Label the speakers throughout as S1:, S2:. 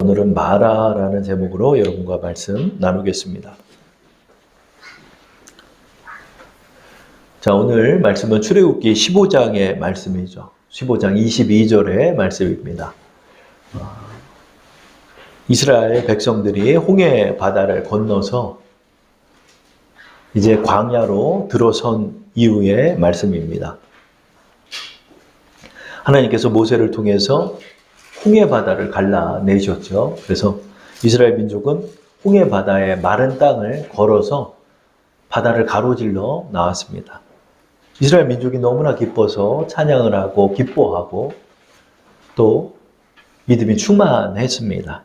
S1: 오늘은 마라라는 제목으로 여러분과 말씀 나누겠습니다. 자, 오늘 말씀은 출애굽기 15장의 말씀이죠. 15장 22절의 말씀입니다. 이스라엘 백성들이 홍해 바다를 건너서 이제 광야로 들어선 이후의 말씀입니다. 하나님께서 모세를 통해서 홍해 바다를 갈라내셨죠. 그래서 이스라엘 민족은 홍해 바다의 마른 땅을 걸어서 바다를 가로질러 나왔습니다. 이스라엘 민족이 너무나 기뻐서 찬양을 하고 기뻐하고 또 믿음이 충만했습니다.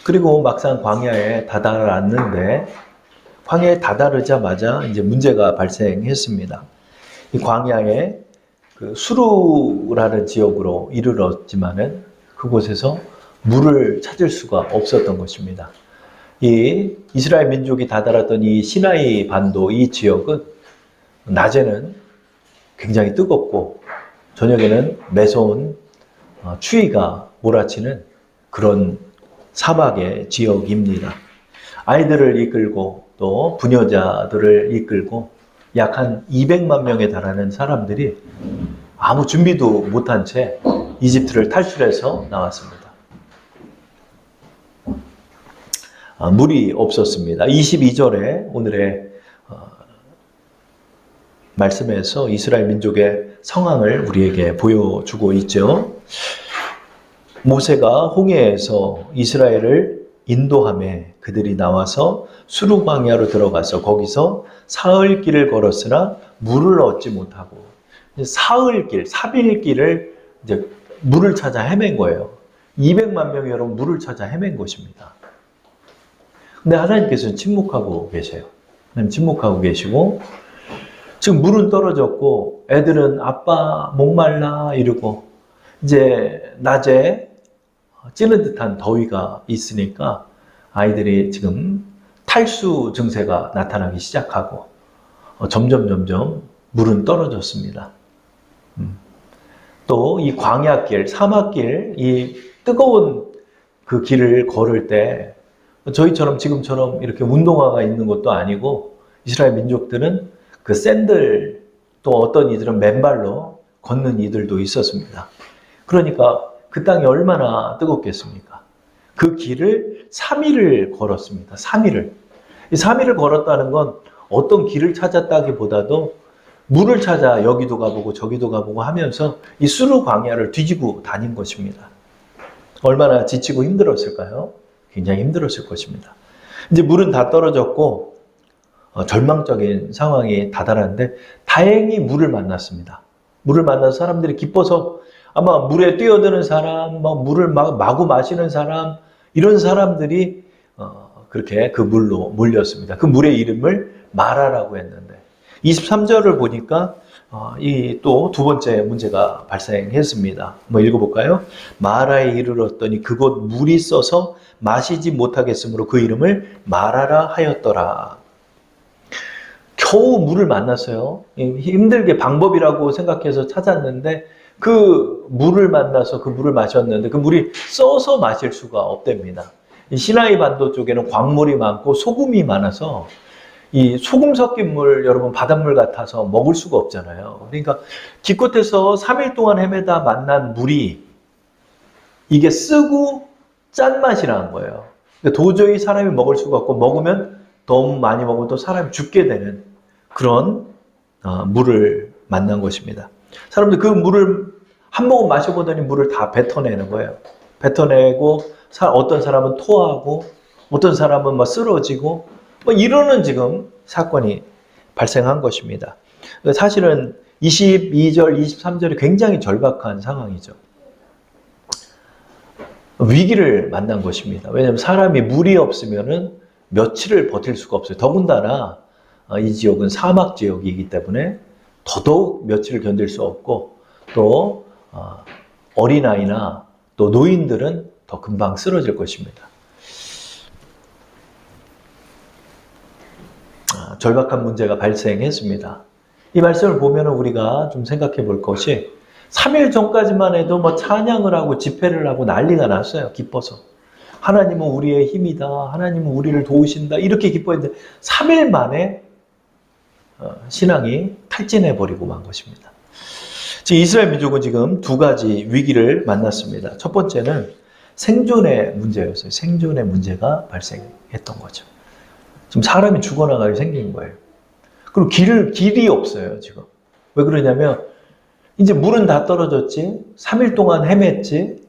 S1: 그리고 막상 광야에 다다랐는데 광야에 다다르자마자 이제 문제가 발생했습니다. 이 광야에 그 수루라는 지역으로 이르렀지만은 그곳에서 물을 찾을 수가 없었던 것입니다. 이 이스라엘 민족이 다다랐던 이 시나이 반도 이 지역은 낮에는 굉장히 뜨겁고 저녁에는 매서운 추위가 몰아치는 그런 사막의 지역입니다. 아이들을 이끌고 또 부녀자들을 이끌고 약 한 200만 명에 달하는 사람들이 아무 준비도 못한 채 이집트를 탈출해서 나왔습니다. 물이 없었습니다. 22절에 오늘의 말씀에서 이스라엘 민족의 상황을 우리에게 보여주고 있죠. 모세가 홍해에서 이스라엘을 인도하며 그들이 나와서 수루 광야로 들어가서 거기서 사흘길을 걸었으나 물을 얻지 못하고 사흘길, 3일길을 이제 물을 찾아 헤맨 거예요. 200만 명이 여러분 물을 찾아 헤맨 것입니다. 근데 하나님께서는 침묵하고 계세요. 하나님 침묵하고 계시고 지금 물은 떨어졌고 애들은 아빠 목말라 이러고 이제 낮에 찌는 듯한 더위가 있으니까 아이들이 지금 탈수 증세가 나타나기 시작하고 점점 물은 떨어졌습니다. 또 이 광야길, 사막길, 이 뜨거운 그 길을 걸을 때 저희처럼 지금처럼 이렇게 운동화가 있는 것도 아니고 이스라엘 민족들은 그 샌들 또 어떤 이들은 맨발로 걷는 이들도 있었습니다. 그러니까 그 땅이 얼마나 뜨겁겠습니까? 그 길을 3일을 걸었습니다. 3일을. 이 3일을 걸었다는 건 어떤 길을 찾았다기보다도 물을 찾아 여기도 가보고 저기도 가보고 하면서 이 수루 광야를 뒤지고 다닌 것입니다. 얼마나 지치고 힘들었을까요? 굉장히 힘들었을 것입니다. 이제 물은 다 떨어졌고 절망적인 상황이 다다랐는데 다행히 물을 만났습니다. 물을 만나서 사람들이 기뻐서 아마 물에 뛰어드는 사람, 물을 마구 마시는 사람, 이런 사람들이 그렇게 그 물로 몰렸습니다. 그 물의 이름을 마라라고 했는데 23절을 보니까 이 또 두 번째 문제가 발생했습니다. 한번 읽어볼까요? 마라에 이르렀더니 그곳 물이 써서 마시지 못하겠으므로 그 이름을 마라라 하였더라. 겨우 물을 만났어요. 힘들게 방법이라고 생각해서 찾았는데 그 물을 만나서 그 물을 마셨는데 그 물이 써서 마실 수가 없답니다. 이 시나이 반도 쪽에는 광물이 많고 소금이 많아서 이 소금 섞인 물 여러분 바닷물 같아서 먹을 수가 없잖아요. 그러니까 기껏해서 3일 동안 헤매다 만난 물이 이게 쓰고 짠맛이 나는 거예요. 그러니까 도저히 사람이 먹을 수가 없고 먹으면 너무 많이 먹으면 또 사람이 죽게 되는 그런 물을 만난 것입니다. 사람들 그 물을 한 모금 마셔보더니 물을 다 뱉어내는 거예요. 뱉어내고 어떤 사람은 토하고 어떤 사람은 막 쓰러지고 이러는 지금 사건이 발생한 것입니다. 사실은 22절, 23절이 굉장히 절박한 상황이죠. 위기를 만난 것입니다. 왜냐하면 사람이 물이 없으면은 며칠을 버틸 수가 없어요. 더군다나 이 지역은 사막 지역이기 때문에 더더욱 며칠을 견딜 수 없고 또 어린아이나 또 노인들은 더 금방 쓰러질 것입니다. 절박한 문제가 발생했습니다. 이 말씀을 보면 우리가 좀 생각해 볼 것이 3일 전까지만 해도 찬양을 하고 집회를 하고 난리가 났어요. 기뻐서. 하나님은 우리의 힘이다. 하나님은 우리를 도우신다. 이렇게 기뻐했는데 3일 만에 신앙이 탈진해버리고 만 것입니다. 지금 이스라엘 민족은 지금 두 가지 위기를 만났습니다. 첫 번째는 생존의 문제였어요. 생존의 문제가 발생했던 거죠. 지금 사람이 죽어나가게 생긴 거예요. 그리고 길이 없어요, 지금. 왜 그러냐면, 이제 물은 다 떨어졌지, 3일 동안 헤맸지,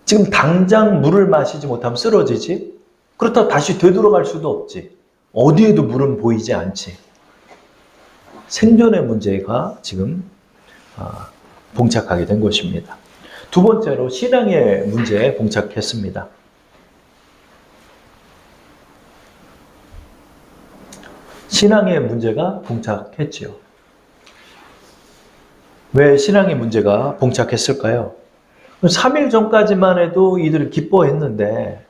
S1: 지금 당장 물을 마시지 못하면 쓰러지지, 그렇다고 다시 되돌아갈 수도 없지, 어디에도 물은 보이지 않지. 생존의 문제가 지금 봉착하게 된 것입니다. 두 번째로 신앙의 문제에 봉착했습니다. 신앙의 문제가 봉착했지요. 왜 신앙의 문제가 봉착했을까요? 3일 전까지만 해도 이들이 기뻐했는데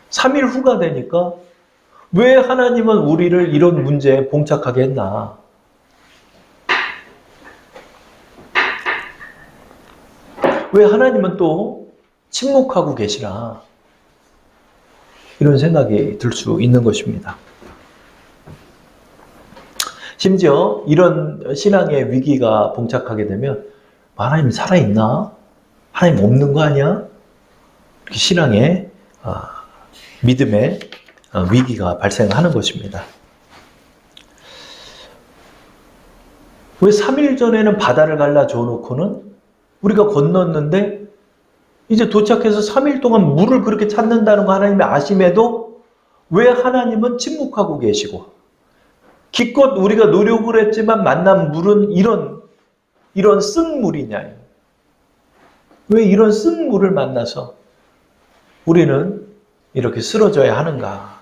S1: 3일 후가 되니까 왜 하나님은 우리를 이런 문제에 봉착하게 했나? 왜 하나님은 또 침묵하고 계시나? 이런 생각이 들 수 있는 것입니다. 심지어 이런 신앙의 위기가 봉착하게 되면 하나님 살아있나? 하나님 없는 거 아니야? 이렇게 신앙의 믿음의 위기가 발생하는 것입니다. 왜 3일 전에는 바다를 갈라줘 놓고는 우리가 건넜는데 이제 도착해서 3일 동안 물을 그렇게 찾는다는 거 하나님이 아심에도 왜 하나님은 침묵하고 계시고 기껏 우리가 노력을 했지만 만난 물은 이런 쓴 물이냐? 왜 이런 쓴 물을 만나서 우리는 이렇게 쓰러져야 하는가?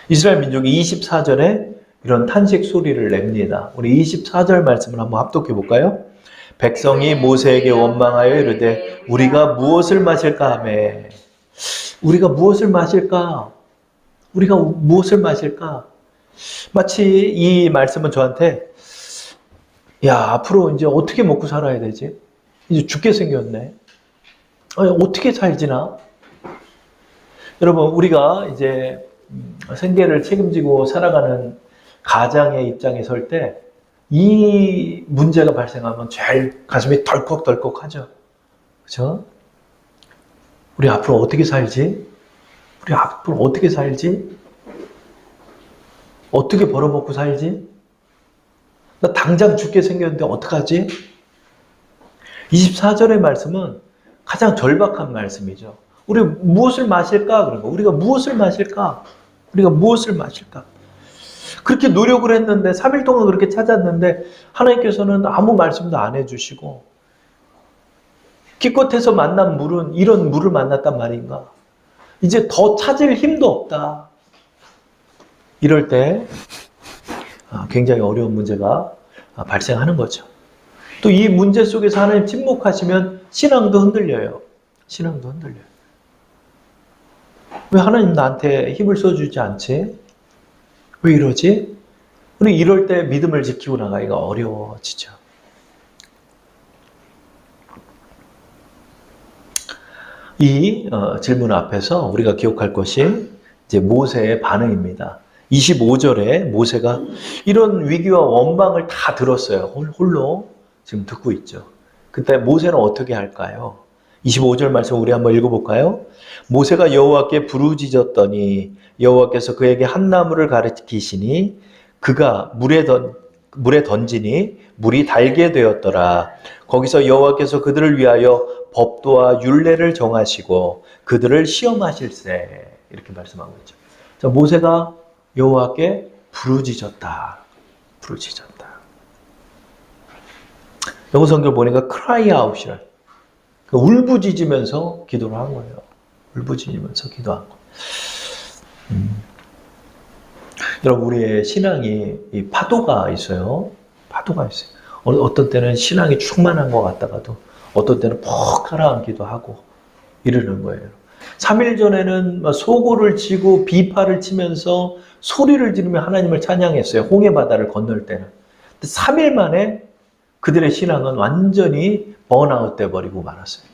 S1: 이스라엘 민족이 24절에 이런 탄식 소리를 냅니다. 우리 24절 말씀을 한번 합독해 볼까요? 백성이 모세에게 원망하여 이르되 우리가 무엇을 마실까 하매. 우리가 무엇을 마실까? 우리가 무엇을 마실까? 마치 이 말씀은 저한테 야, 앞으로 이제 어떻게 먹고 살아야 되지? 이제 죽게 생겼네. 어떻게 살지나? 여러분, 우리가 이제 생계를 책임지고 살아가는 가장의 입장에 설 때 이 문제가 발생하면 제일 가슴이 덜컥덜컥 하죠. 그렇죠? 우리 앞으로 어떻게 살지? 우리 앞으로 어떻게 살지? 어떻게 벌어먹고 살지? 나 당장 죽게 생겼는데 어떡하지? 24절의 말씀은 가장 절박한 말씀이죠. 우리 무엇을 마실까? 그런 거. 우리가 무엇을 마실까? 우리가 무엇을 마실까? 그렇게 노력을 했는데 3일 동안 그렇게 찾았는데 하나님께서는 아무 말씀도 안 해주시고 기껏해서 만난 물은 이런 물을 만났단 말인가? 이제 더 찾을 힘도 없다. 이럴 때 굉장히 어려운 문제가 발생하는 거죠. 또 이 문제 속에서 하나님 침묵하시면 신앙도 흔들려요. 신앙도 흔들려요. 왜 하나님 나한테 힘을 써주지 않지? 왜 이러지? 우리 이럴 때 믿음을 지키고 나가기가 어려워지죠. 이 질문 앞에서 우리가 기억할 것이 이제 모세의 반응입니다. 25절에 모세가 이런 위기와 원망을 다 들었어요. 홀로 지금 듣고 있죠. 그때 모세는 어떻게 할까요? 25절 말씀 우리 한번 읽어볼까요? 모세가 여호와께 부르짖었더니 여호와께서 그에게 한 나무를 가리키시니 그가 물에 던지니 물이 달게 되었더라. 거기서 여호와께서 그들을 위하여 법도와 율례를 정하시고 그들을 시험하실세. 이렇게 말씀하고 있죠. 자, 모세가 여호와께 부르짖었다. 부르짖었다. 영어 성경 보니까 cry out이라. 울부짖으면서 기도를 한 거예요. 울부짖으면서 기도한 거. 여러분, 우리의 신앙이 이 파도가 있어요. 파도가 있어요. 어떤 때는 신앙이 충만한 것 같다가도 어떤 때는 푹 가라앉기도 하고 이러는 거예요. 3일 전에는 소고를 치고 비파를 치면서 소리를 지르며 하나님을 찬양했어요. 홍해 바다를 건널 때는. 근데 3일 만에 그들의 신앙은 완전히 번아웃 돼버리고 말았어요.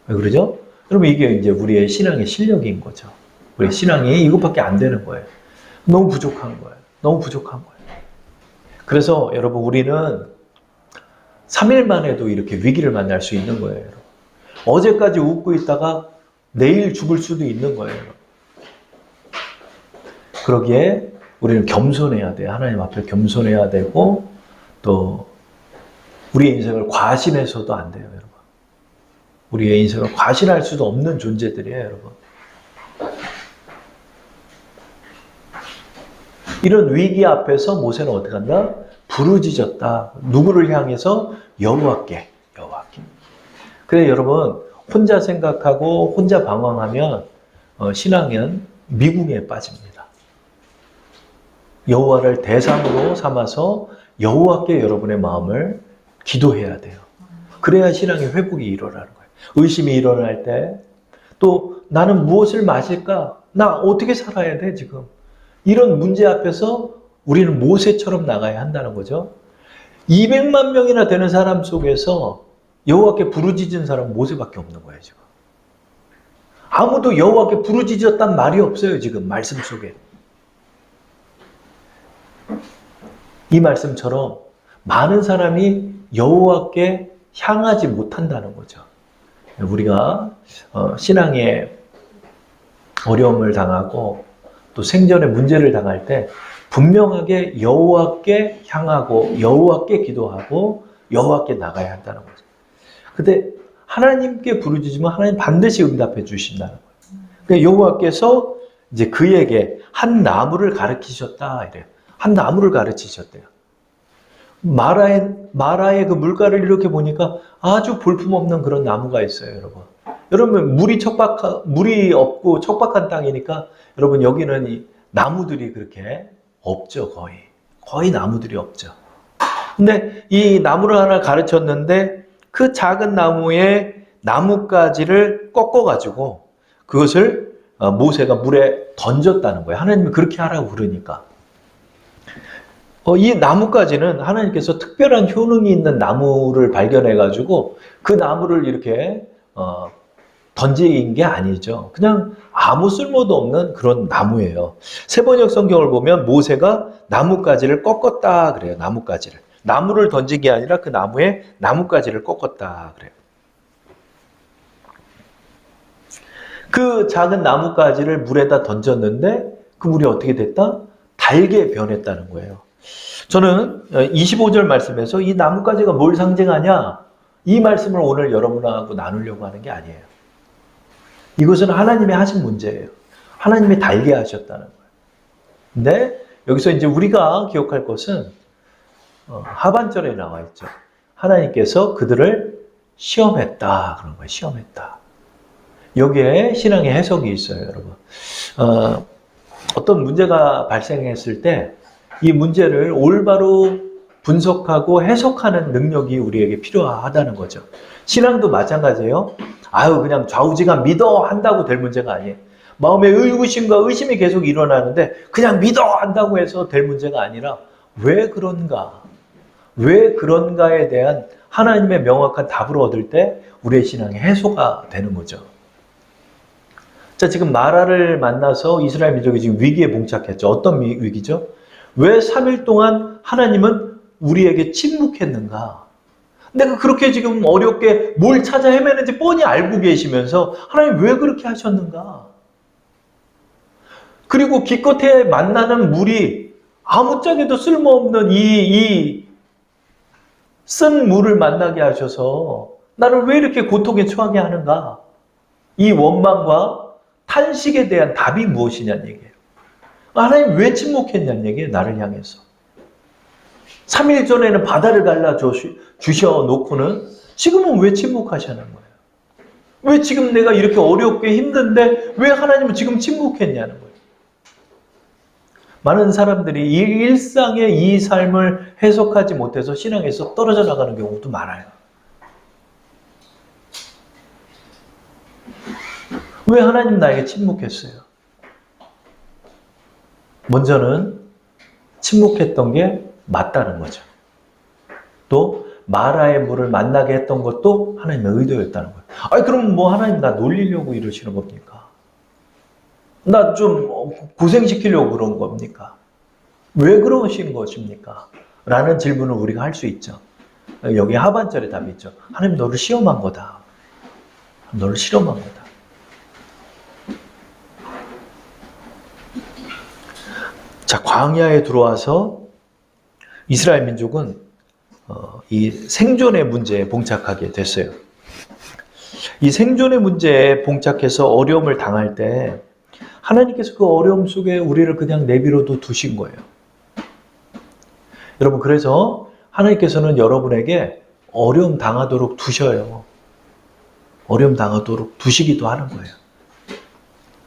S1: 왜 그러죠? 여러분 이게 이제 우리의 신앙의 실력인 거죠. 우리의 신앙이 이것밖에 안 되는 거예요. 너무 부족한 거예요. 너무 부족한 거예요. 그래서 여러분 우리는 3일 만에도 이렇게 위기를 만날 수 있는 거예요. 여러분. 어제까지 웃고 있다가 내일 죽을 수도 있는 거예요. 여러분. 그러기에 우리는 겸손해야 돼요. 하나님 앞에 겸손해야 되고 또 우리의 인생을 과신해서도 안 돼요. 여러분. 우리의 인생을 과신할 수도 없는 존재들이에요. 여러분. 이런 위기 앞에서 모세는 어떻게 한다? 부르짖었다. 누구를 향해서? 여호와께. 여호와께. 그래 여러분 혼자 생각하고 혼자 방황하면 신앙은 미궁에 빠집니다. 여호와를 대상으로 삼아서 여호와께 여러분의 마음을 기도해야 돼요. 그래야 신앙의 회복이 일어나는 거예요. 의심이 일어날 때 또 나는 무엇을 마실까? 나 어떻게 살아야 돼 지금? 이런 문제 앞에서 우리는 모세처럼 나가야 한다는 거죠. 200만 명이나 되는 사람 속에서 여호와께 부르짖은 사람은 모세밖에 없는 거예요. 지금. 아무도 여호와께 부르짖었단 말이 없어요. 지금 말씀 속에. 이 말씀처럼 많은 사람이 여호와께 향하지 못한다는 거죠. 우리가 신앙에 어려움을 당하고 또 생전에 문제를 당할 때 분명하게 여호와께 향하고 여호와께 기도하고 여호와께 나가야 한다는 거죠. 근데 하나님께 부르짖으면 하나님 반드시 응답해 주신다는 거예요. 그러니까 여호와께서 이제 그에게 한 나무를 가르치셨다 이래요. 한 나무를 가르치셨대요. 마라의 그 물가를 이렇게 보니까 아주 볼품없는 그런 나무가 있어요, 여러분. 여러분 물이 없고 척박한 땅이니까 여러분 여기는 이 나무들이 그렇게 없죠, 거의 나무들이 없죠. 근데 이 나무를 하나 가르쳤는데 그 작은 나무의 나뭇가지를 꺾어가지고 그것을 모세가 물에 던졌다는 거예요. 하나님이 그렇게 하라고 그러니까. 이 나뭇가지는 하나님께서 특별한 효능이 있는 나무를 발견해가지고 그 나무를 이렇게 던진 게 아니죠. 그냥 아무 쓸모도 없는 그런 나무예요. 세번역 성경을 보면 모세가 나뭇가지를 꺾었다 그래요. 나뭇가지를. 나무를 던진 게 아니라 그 나무에 나뭇가지를 꺾었다 그래요. 그 작은 나뭇가지를 물에다 던졌는데 그 물이 어떻게 됐다? 달게 변했다는 거예요. 저는 25절 말씀에서 이 나뭇가지가 뭘 상징하냐? 이 말씀을 오늘 여러분하고 나누려고 하는 게 아니에요. 이것은 하나님이 하신 문제예요. 하나님이 달게 하셨다는 거예요. 근데 여기서 이제 우리가 기억할 것은 하반절에 나와 있죠. 하나님께서 그들을 시험했다. 그런 거예요. 시험했다. 여기에 신앙의 해석이 있어요, 여러분. 어떤 문제가 발생했을 때 이 문제를 올바로 분석하고 해석하는 능력이 우리에게 필요하다는 거죠. 신앙도 마찬가지예요. 그냥 좌우지간 믿어 한다고 될 문제가 아니에요. 마음에 의구심과 의심이 계속 일어나는데 그냥 믿어 한다고 해서 될 문제가 아니라 왜 그런가? 왜 그런가에 대한 하나님의 명확한 답을 얻을 때 우리의 신앙이 해소가 되는 거죠. 자, 지금 마라를 만나서 이스라엘 민족이 지금 위기에 봉착했죠. 어떤 위기죠? 왜 3일 동안 하나님은 우리에게 침묵했는가? 내가 그렇게 지금 어렵게 뭘 찾아 헤매는지 뻔히 알고 계시면서 하나님 왜 그렇게 하셨는가? 그리고 기껏해 만나는 물이 아무짝에도 쓸모없는 이 쓴 물을 만나게 하셔서 나를 왜 이렇게 고통에 처하게 하는가? 이 원망과 탄식에 대한 답이 무엇이냐는 얘기예요. 하나님 왜 침묵했냐는 얘기예요. 나를 향해서. 3일 전에는 바다를 갈라 주셔놓고는 지금은 왜 침묵하시는 거예요? 왜 지금 내가 이렇게 어렵게 힘든데 왜 하나님은 지금 침묵했냐는 거예요. 많은 사람들이 이 일상의 이 삶을 해석하지 못해서 신앙에서 떨어져 나가는 경우도 많아요. 왜 하나님 나에게 침묵했어요? 먼저는 침묵했던 게 맞다는 거죠. 또 마라의 물을 만나게 했던 것도 하나님의 의도였다는 거예요. 아니, 그럼 뭐 하나님 나 놀리려고 이러시는 겁니까? 나 좀 고생시키려고 그런 겁니까? 왜 그러신 것입니까? 라는 질문을 우리가 할 수 있죠. 여기 하반절에 답이 있죠. 하나님 너를 시험한 거다. 너를 실험한 거다. 자, 광야에 들어와서 이스라엘 민족은 이 생존의 문제에 봉착하게 됐어요. 이 생존의 문제에 봉착해서 어려움을 당할 때 하나님께서 그 어려움 속에 우리를 그냥 내버려도 두신 거예요. 여러분, 그래서 하나님께서는 여러분에게 어려움 당하도록 두셔요. 어려움 당하도록 두시기도 하는 거예요.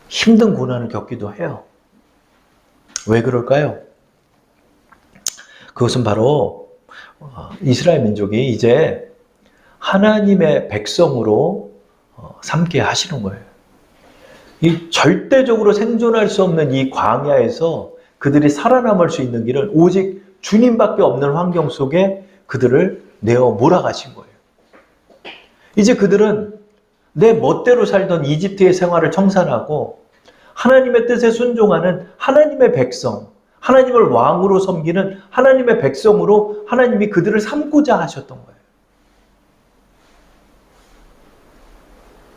S1: 힘든 고난을 겪기도 해요. 왜 그럴까요? 그것은 바로 이스라엘 민족이 이제 하나님의 백성으로 삼게 하시는 거예요. 이 절대적으로 생존할 수 없는 이 광야에서 그들이 살아남을 수 있는 길은 오직 주님밖에 없는 환경 속에 그들을 내어 몰아가신 거예요. 이제 그들은 내 멋대로 살던 이집트의 생활을 청산하고 하나님의 뜻에 순종하는 하나님의 백성, 하나님을 왕으로 섬기는 하나님의 백성으로 하나님이 그들을 삼고자 하셨던 거예요.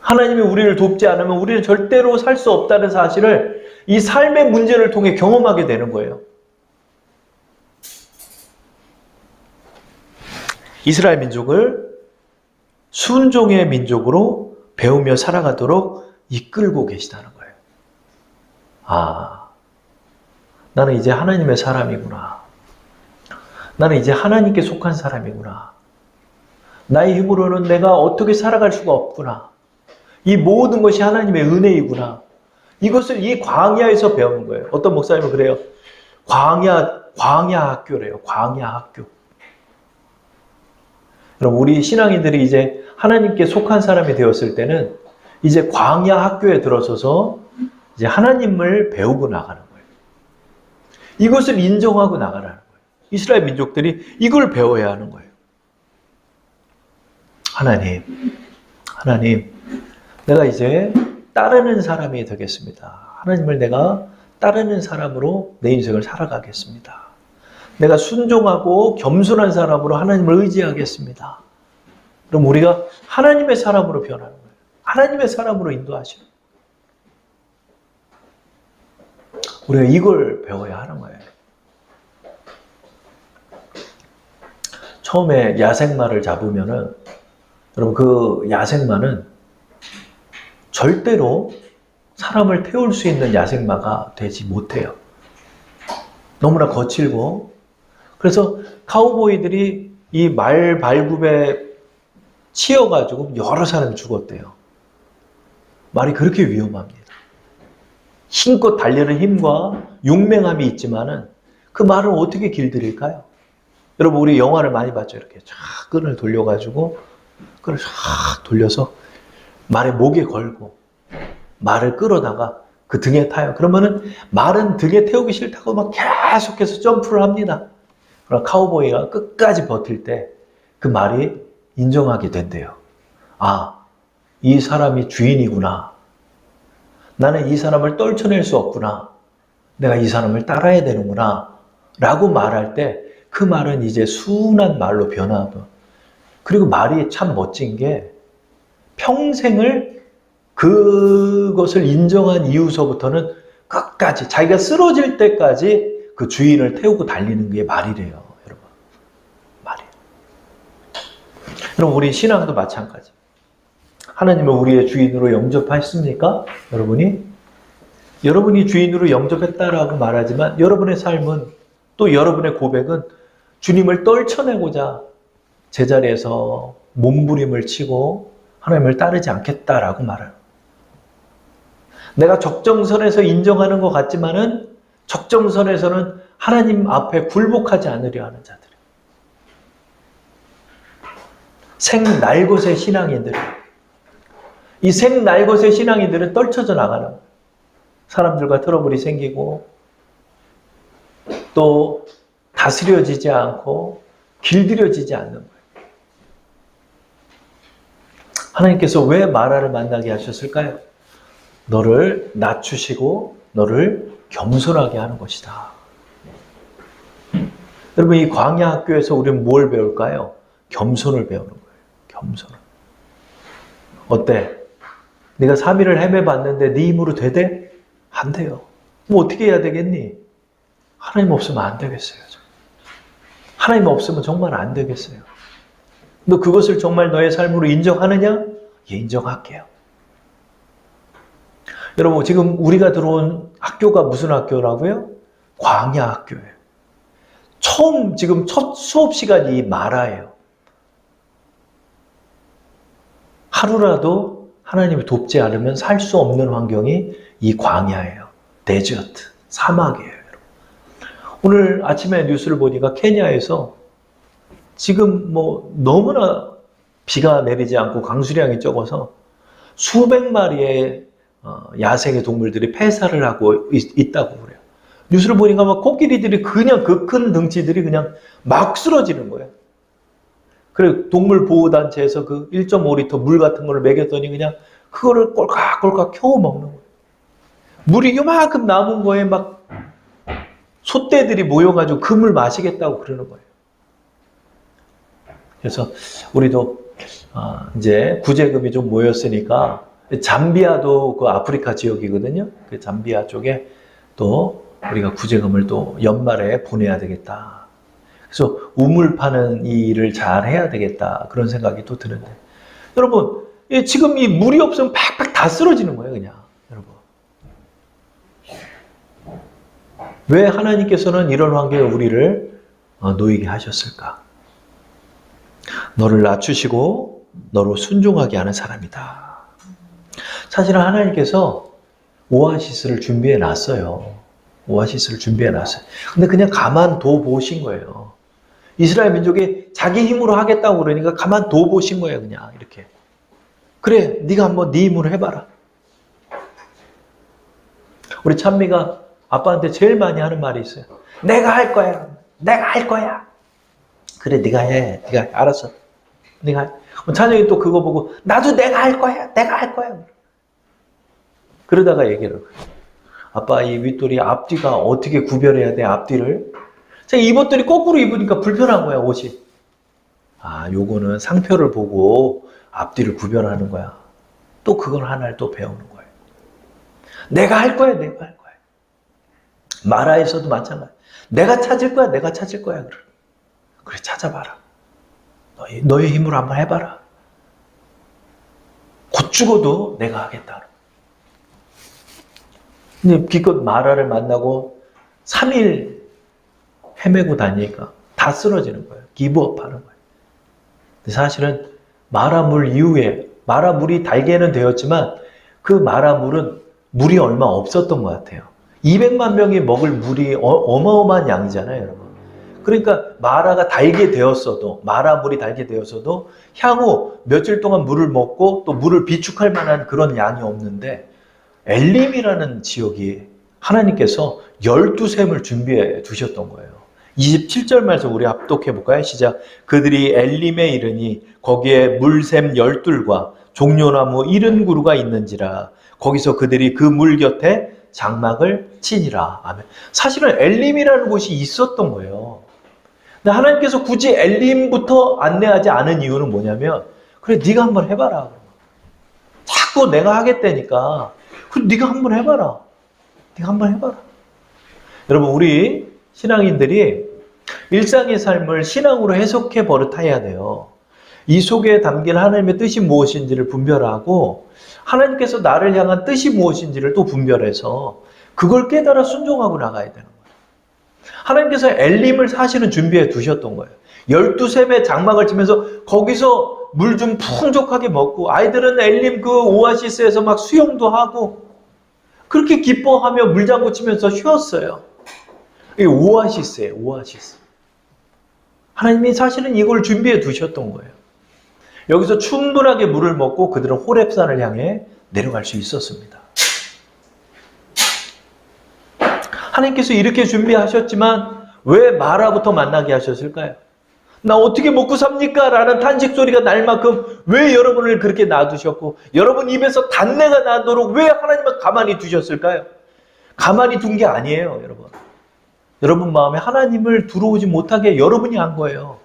S1: 하나님이 우리를 돕지 않으면 우리는 절대로 살 수 없다는 사실을 이 삶의 문제를 통해 경험하게 되는 거예요. 이스라엘 민족을 순종의 민족으로 배우며 살아가도록 이끌고 계시다는 거예요. 아, 나는 이제 하나님의 사람이구나. 나는 이제 하나님께 속한 사람이구나. 나의 힘으로는 내가 어떻게 살아갈 수가 없구나. 이 모든 것이 하나님의 은혜이구나. 이것을 이 광야에서 배우는 거예요. 어떤 목사님은 그래요. 광야 학교래요. 광야 학교. 그럼 우리 신앙인들이 이제 하나님께 속한 사람이 되었을 때는 이제 광야 학교에 들어서서 이제 하나님을 배우고 나가는 거예요. 이것을 인정하고 나가라는 거예요. 이스라엘 민족들이 이걸 배워야 하는 거예요. 하나님, 내가 이제 따르는 사람이 되겠습니다. 하나님을 내가 따르는 사람으로 내 인생을 살아가겠습니다. 내가 순종하고 겸손한 사람으로 하나님을 의지하겠습니다. 그럼 우리가 하나님의 사람으로 변하는 거예요. 하나님의 사람으로 인도하시는 거예요. 우리가 이걸 배워야 하는 거예요. 처음에 야생마를 잡으면은 여러분 그 야생마는 절대로 사람을 태울 수 있는 야생마가 되지 못해요. 너무나 거칠고 그래서 카우보이들이 이 말 발굽에 치여가지고 여러 사람이 죽었대요. 말이 그렇게 위험합니다. 힘껏 달리는 힘과 용맹함이 있지만은 그 말을 어떻게 길들일까요? 여러분 우리 영화를 많이 봤죠. 이렇게 쫙 끈을 돌려가지고 끈을 쫙 돌려서 말의 목에 걸고 말을 끌어다가 그 등에 타요. 그러면은 말은 등에 태우기 싫다고 막 계속해서 점프를 합니다. 그러나 카우보이가 끝까지 버틸 때 그 말이 인정하게 된대요. 아, 이 사람이 주인이구나. 나는 이 사람을 떨쳐낼 수 없구나. 내가 이 사람을 따라야 되는구나. 라고 말할 때 그 말은 이제 순한 말로 변하고 그리고 말이 참 멋진 게 평생을 그것을 인정한 이후서부터는 끝까지 자기가 쓰러질 때까지 그 주인을 태우고 달리는 게 말이래요. 여러분. 말이에요. 여러분 우리 신앙도 마찬가지. 하나님을 우리의 주인으로 영접하셨습니까? 여러분이 주인으로 영접했다라고 말하지만 여러분의 삶은 또 여러분의 고백은 주님을 떨쳐내고자 제자리에서 몸부림을 치고 하나님을 따르지 않겠다라고 말해요. 내가 적정선에서 인정하는 것 같지만은 적정선에서는 하나님 앞에 굴복하지 않으려 하는 자들이에요. 생날것의 신앙인들이에요. 이 생날것의 신앙인들은 떨쳐져 나가는 거예요. 사람들과 트러블이 생기고 또 다스려지지 않고 길들여지지 않는 거예요. 하나님께서 왜 마라를 만나게 하셨을까요? 너를 낮추시고 너를 겸손하게 하는 것이다. 여러분, 이 광야 학교에서 우리는 뭘 배울까요? 겸손을 배우는 거예요. 겸손을. 어때? 네가 3일을 헤매봤는데 네 힘으로 되대? 안 돼요. 뭐 어떻게 해야 되겠니? 하나님 없으면 안 되겠어요. 하나님 없으면 정말 안 되겠어요. 너 그것을 정말 너의 삶으로 인정하느냐? 예, 인정할게요. 여러분, 지금 우리가 들어온 학교가 무슨 학교라고요? 광야 학교예요. 지금 첫 수업 시간이 마라예요. 하루라도 하나님이 돕지 않으면 살 수 없는 환경이 이 광야예요. 데저트, 사막이에요. 오늘 아침에 뉴스를 보니까 케냐에서 지금 뭐 너무나 비가 내리지 않고 강수량이 적어서 수백 마리의 야생의 동물들이 폐사를 하고 있다고 그래요. 뉴스를 보니까 막 코끼리들이 그냥 그 큰 덩치들이 그냥 막 쓰러지는 거예요. 그리고 동물보호단체에서 그 1.5리터 물 같은 거를 먹였더니 그냥 그거를 꼴깍꼴깍 겨우 먹는 거예요. 물이 요만큼 남은 거에 막 소떼들이 모여가지고 그 물 마시겠다고 그러는 거예요. 그래서 우리도 이제 구제금이 좀 모였으니까 잠비아도 그 아프리카 지역이거든요. 그 잠비아 쪽에 또 우리가 구제금을 또 연말에 보내야 되겠다. 그래서 우물 파는 이 일을 잘 해야 되겠다. 그런 생각이 또 드는데. 여러분, 지금 이 물이 없으면 팍팍 다 쓰러지는 거예요, 그냥. 여러분. 왜 하나님께서는 이런 환경에 우리를 놓이게 하셨을까? 너를 낮추시고 너로 순종하게 하는 사람이다. 사실은 하나님께서 오아시스를 준비해 놨어요. 오아시스를 준비해 놨어요. 근데 그냥 가만 둬 보신 거예요. 이스라엘 민족이 자기 힘으로 하겠다고 그러니까 가만 둬 보신 거예요, 그냥 이렇게. 그래, 네가 한번 네 힘으로 해봐라. 우리 찬미가 아빠한테 제일 많이 하는 말이 있어요. 내가 할 거야. 내가 할 거야. 그래, 네가 해. 네가 해. 알았어. 네가 해. 찬영이 또 그거 보고 나도 내가 할 거야. 내가 할 거야. 그러다가 얘기를 해요. 아빠, 이 윗돌이 앞뒤가 어떻게 구별해야 돼, 앞뒤를? 제가 입었더니 거꾸로 입으니까 불편한 거야, 옷이. 아, 요거는 상표를 보고 앞뒤를 구별하는 거야. 또 그걸 하나를 또 배우는 거예요. 내가 할 거야, 내가 할 거야. 마라에서도 마찬가지. 내가 찾을 거야, 내가 찾을 거야. 그래, 찾아봐라. 너의 힘으로 한번 해봐라. 곧 죽어도 내가 하겠다. 근데 기껏 마라를 만나고 3일 헤매고 다니니까 다 쓰러지는 거예요. 기브업 하는 거예요. 근데 사실은 마라물 이후에, 마라물이 달게는 되었지만 그 마라물은 물이 얼마 없었던 것 같아요. 200만 명이 먹을 물이 어마어마한 양이잖아요, 여러분. 그러니까 마라가 달게 되었어도, 마라물이 달게 되었어도 향후 며칠 동안 물을 먹고 또 물을 비축할 만한 그런 양이 없는데 엘림이라는 지역이 하나님께서 12샘을 준비해 두셨던 거예요. 27절 말씀 우리 합독해 볼까요? 시작. 그들이 엘림에 이르니 거기에 물샘 12과 종려나무 70그루가 있는지라 거기서 그들이 그 물 곁에 장막을 치니라. 아멘. 사실은 엘림이라는 곳이 있었던 거예요. 근데 하나님께서 굳이 엘림부터 안내하지 않은 이유는 뭐냐면 그래, 네가 한번 해봐라. 자꾸 내가 하겠다니까 그럼 네가 한번 해봐라. 네가 한번 해봐라. 여러분, 우리 신앙인들이 일상의 삶을 신앙으로 해석해 버릇해야 돼요. 이 속에 담긴 하나님의 뜻이 무엇인지를 분별하고 하나님께서 나를 향한 뜻이 무엇인지를 또 분별해서 그걸 깨달아 순종하고 나가야 되는 거예요. 하나님께서 엘림을 사실은 준비해 두셨던 거예요. 12샘의 장막을 치면서 거기서 물 좀 풍족하게 먹고 아이들은 엘림 그 오아시스에서 막 수영도 하고 그렇게 기뻐하며 물장구 치면서 쉬었어요. 이 오아시스예요, 오아시스. 하나님이 사실은 이걸 준비해 두셨던 거예요. 여기서 충분하게 물을 먹고 그들은 호렙산을 향해 내려갈 수 있었습니다. 하나님께서 이렇게 준비하셨지만 왜 마라부터 만나게 하셨을까요? 나 어떻게 먹고 삽니까? 라는 탄식 소리가 날 만큼 왜 여러분을 그렇게 놔두셨고 여러분 입에서 단내가 나도록 왜 하나님은 가만히 두셨을까요? 가만히 둔 게 아니에요, 여러분. 여러분 마음에 하나님을 들어오지 못하게 여러분이 한 거예요.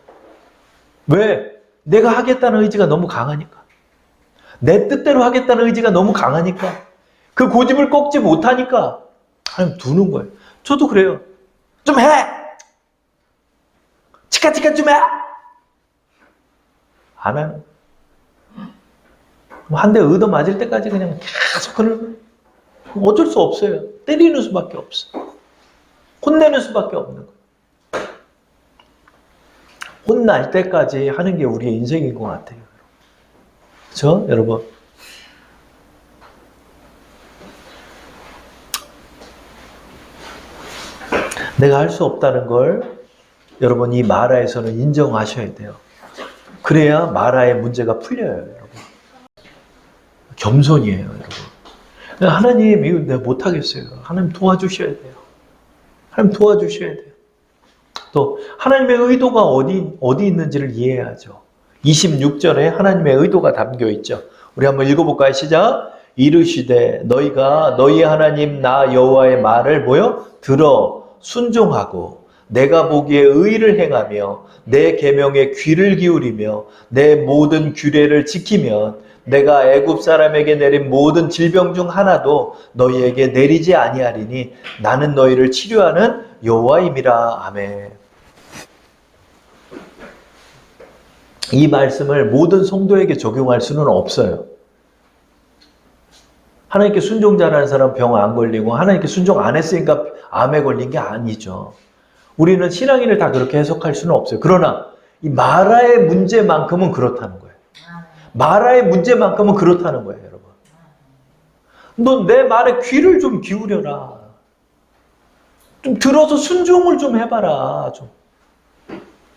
S1: 왜? 내가 하겠다는 의지가 너무 강하니까. 내 뜻대로 하겠다는 의지가 너무 강하니까. 그 고집을 꺾지 못하니까 하나님 두는 거예요. 저도 그래요. 좀 해! 치카치카 좀 해! 안 하는 거예요. 한 대 얻어 맞을 때까지 그냥 계속 그러는 거예요. 어쩔 수 없어요. 때리는 수밖에 없어. 혼내는 수밖에 없는 거예요. 혼날 때까지 하는 게 우리의 인생인 것 같아요. 그렇죠? 여러분. 내가 할 수 없다는 걸 여러분 이 마라에서는 인정하셔야 돼요. 그래야 마라의 문제가 풀려요, 여러분. 겸손이에요, 여러분. 하나님, 이거 내가 못하겠어요. 하나님 도와주셔야 돼요. 하나님 도와주셔야 돼요. 또 하나님의 의도가 어디 있는지를 이해해야죠. 26절에 하나님의 의도가 담겨 있죠. 우리 한번 읽어볼까요? 시작. 이르시되 너희가 너희 하나님 나 여호와의 말을 뭐요? 들어 순종하고 내가 보기에 의를 행하며 내 계명에 귀를 기울이며 내 모든 규례를 지키면 내가 애굽 사람에게 내린 모든 질병 중 하나도 너희에게 내리지 아니하리니 나는 너희를 치료하는 여호와임이라. 아멘. 이 말씀을 모든 성도에게 적용할 수는 없어요. 하나님께 순종 잘하는 사람 병 안 걸리고 하나님께 순종 안 했으니까 암에 걸린 게 아니죠. 우리는 신앙인을 다 그렇게 해석할 수는 없어요. 그러나 이 마라의 문제만큼은 그렇다는 거예요. 마라의 문제만큼은 그렇다는 거예요, 여러분. 너 내 말에 귀를 좀 기울여라. 좀 들어서 순종을 좀 해봐라. 좀.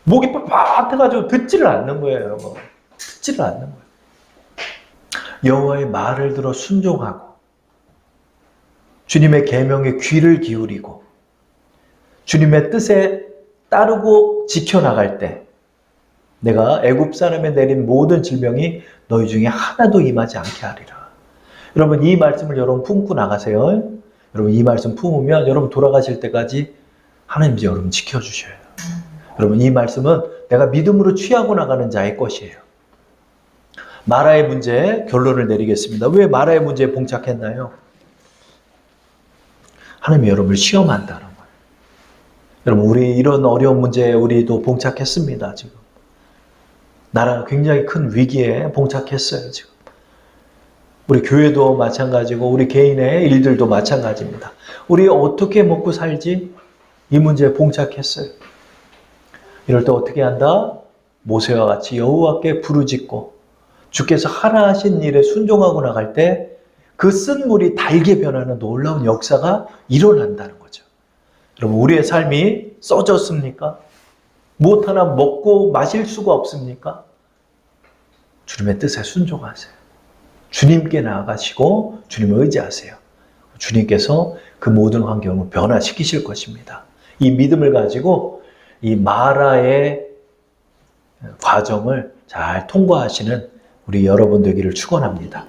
S1: 목이 빳빳해가지고 듣지를 않는 거예요, 여러분. 듣지를 않는 거예요. 여호와의 말을 들어 순종하고 주님의 계명에 귀를 기울이고 주님의 뜻에 따르고 지켜나갈 때 내가 애굽 사람에 내린 모든 질병이 너희 중에 하나도 임하지 않게 하리라. 여러분 이 말씀을 여러분 품고 나가세요. 여러분 이 말씀 품으면 여러분 돌아가실 때까지 하나님이 여러분 지켜주셔요. 여러분 이 말씀은 내가 믿음으로 취하고 나가는 자의 것이에요. 마라의 문제에 결론을 내리겠습니다. 왜 마라의 문제에 봉착했나요? 하나님이 여러분을 시험한다는 거예요. 여러분 우리 이런 어려운 문제에 우리도 봉착했습니다. 지금 나라가 굉장히 큰 위기에 봉착했어요. 지금 우리 교회도 마찬가지고 우리 개인의 일들도 마찬가지입니다. 우리 어떻게 먹고 살지? 이 문제에 봉착했어요. 이럴 때 어떻게 한다? 모세와 같이 여호와께 부르짖고 주께서 하라 하신 일에 순종하고 나갈 때 그 쓴 물이 달게 변하는 놀라운 역사가 일어난다는 거죠. 여러분 우리의 삶이 써졌습니까? 무엇 하나 먹고 마실 수가 없습니까? 주님의 뜻에 순종하세요. 주님께 나아가시고 주님을 의지하세요. 주님께서 그 모든 환경을 변화시키실 것입니다. 이 믿음을 가지고 이 마라의 과정을 잘 통과하시는 우리 여러분 되기를 축원합니다.